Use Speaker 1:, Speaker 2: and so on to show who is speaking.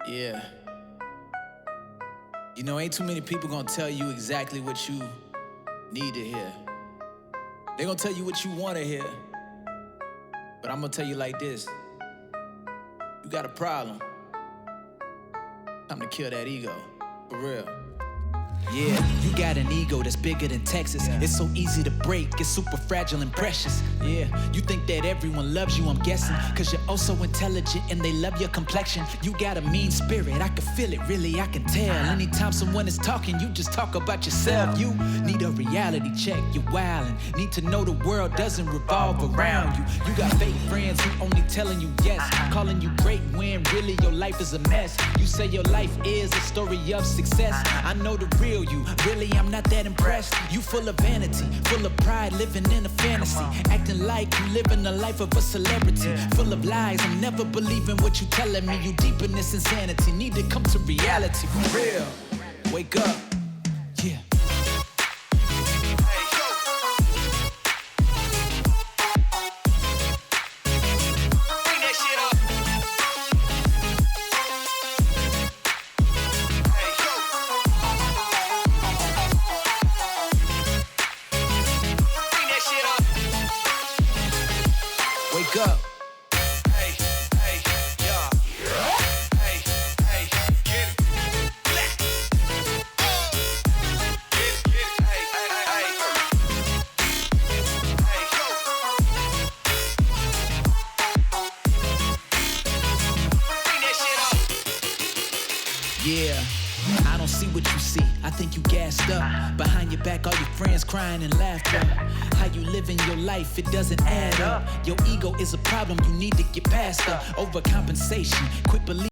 Speaker 1: Yeah. You know, ain't too many people gonna tell you exactly what you need to hear. They gonna tell you what you wanna hear. But I'm gonna tell you like this. You got a problem. Time to kill that ego. For real.
Speaker 2: Yeah, you got an ego that's bigger than Texas. It's so easy to break, it's super fragile and precious. Yeah, you think that everyone loves you, I'm guessing, cause you're oh so intelligent and they love your complexion. You got a mean spirit, I can feel it, really, I can tell. Anytime someone is talking, you just talk about yourself. You need a reality check, you're wildin'. Need to know the world doesn't revolve around you. You got fake friends who only telling you yes, calling you great when really your life is a mess. You say your life is a story of success. I know the real you, really I'm not that impressed. You full of vanity, full of pride, living in a fantasy, acting like you living the life of a celebrity. Full of lies, I'm never believing what you telling me. You deep in this insanity, need to come to reality. For real, wake up. Yeah.
Speaker 1: Wake up.
Speaker 3: Hey, hey, yeah. Hey, hey, get it. Black. Get it, hey, hey, hey. Hey, go. Bring that shit up.
Speaker 2: Yeah, I don't see what you see, I think you gassed up. Behind your back, all your friends crying and laughter. How you living your life, it doesn't add up. Your ego is a problem, you need to get past the overcompensation. Quit believing